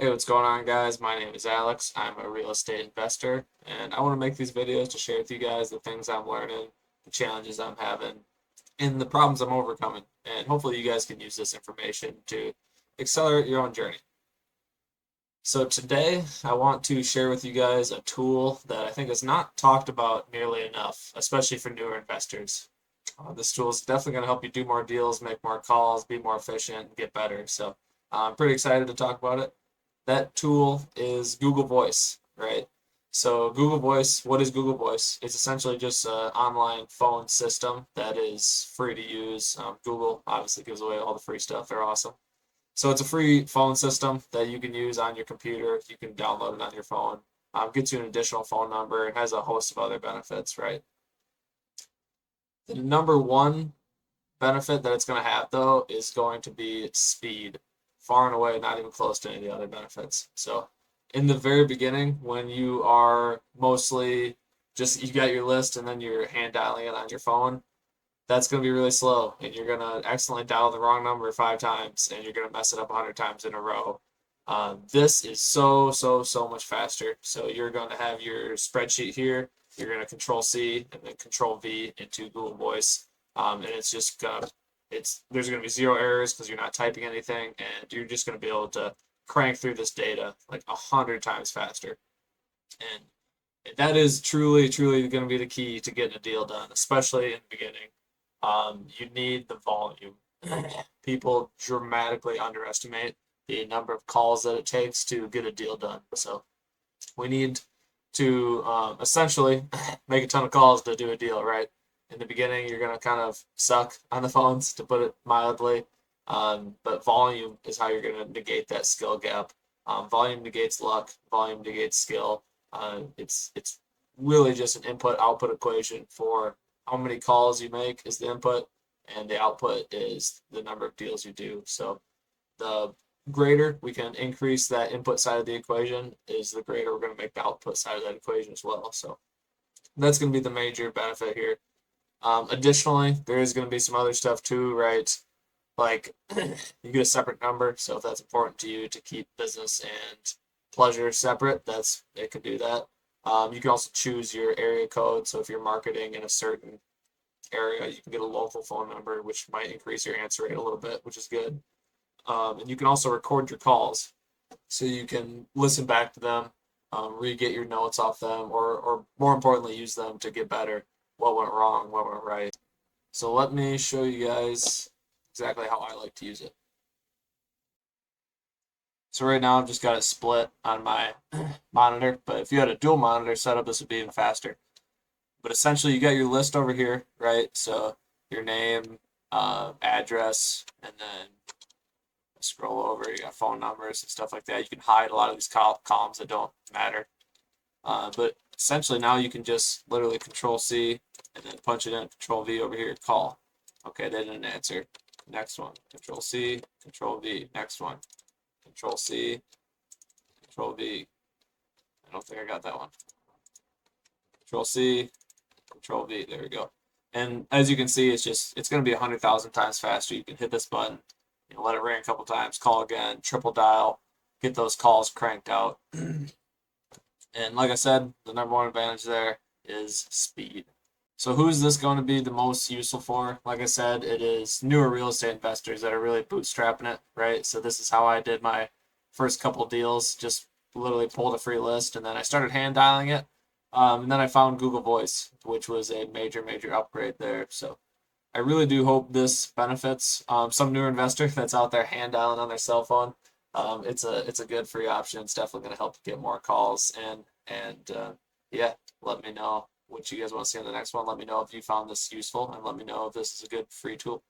Hey, what's going on, guys? My name is Alex. I'm a real estate investor, and I want to make these videos to share with you guys the things I'm learning, the challenges I'm having, and the problems I'm overcoming. And hopefully, you guys can use this information to accelerate your own journey. So, today I want to share with you guys a tool that I think is not talked about nearly enough, especially for newer investors. This tool is definitely going to help you do more deals, make more calls, be more efficient, and get better. So, I'm pretty excited to talk about it. That tool is Google Voice, right? So Google Voice, what is Google Voice? It's essentially just an online phone system that is free to use. Google obviously gives away all the free stuff. They're awesome. So it's a free phone system that you can use on your computer. You can download it on your phone. Gets you an additional phone number. It has a host of other benefits, right? The number one benefit that it's going to have, though, is going to be speed. Far and away, not even close to any of the other benefits. So, in the very beginning, when you are mostly just you got your list and then you're hand dialing it on your phone, that's going to be really slow, and you're going to accidentally dial the wrong number 5 times, and you're going to mess it up 100 times in a row. This is so much faster. So you're going to have your spreadsheet here. You're going to Control C and then Control V into Google Voice, and it's just gonna there's going to be zero errors because you're not typing anything, and you're just going to be able to crank through this data like 100 times faster. And that is truly going to be the key to getting a deal done, especially in the beginning. You need the volume. People dramatically underestimate the number of calls that it takes to get a deal done. So we need to essentially make a ton of calls to do a deal, right? In the beginning, you're going to kind of suck on the phones, to put it mildly. But volume is how you're going to negate that skill gap. Volume negates luck. Volume negates skill. It's really just an input output equation for how many calls you make is the input, and the output is the number of deals you do. So the greater we can increase that input side of the equation is the greater we're going to make the output side of that equation as well. So that's going to be the major benefit here. Additionally, there is going to be some other stuff too, right? Like you get a separate number. So if that's important to you to keep business and pleasure separate, it could do that. You can also choose your area code. So if you're marketing in a certain area, you can get a local phone number, which might increase your answer rate a little bit, which is good. And you can also record your calls, so you can listen back to them, re-get your notes off them, or more importantly, use them to get better. What went wrong? What went right? So let me show you guys exactly how I like to use it. So right now I've just got it split on my monitor, but if you had a dual monitor setup, this would be even faster. But essentially, you got your list over here, right? So your name, address, and then scroll over, you got phone numbers and stuff like that. You can hide a lot of these columns that don't matter. But essentially now you can just literally Control C and then punch it in, Control V over here, call. Okay, they didn't answer. Next one, Control C, Control V. Next one, Control C, Control V. I don't think I got that one. Control C, Control V. There we go. And as you can see, it's going to be 100,000 times faster. You can hit this button, let it ring a couple times, call again, triple dial, get those calls cranked out. And like I said, the number one advantage there is speed. So who's this going to be the most useful for? Like I said, it is newer real estate investors that are really bootstrapping it, right? So this is how I did my first couple deals, just literally pulled a free list, and then I started hand dialing it. And then I found Google Voice, which was a major upgrade there. So I really do hope this benefits some newer investor that's out there hand dialing on their cell phone. It's a good free option. It's definitely going to help you get more calls, and yeah, let me know what you guys want to see in the next one. Let me know if you found this useful, and let me know if this is a good free tool.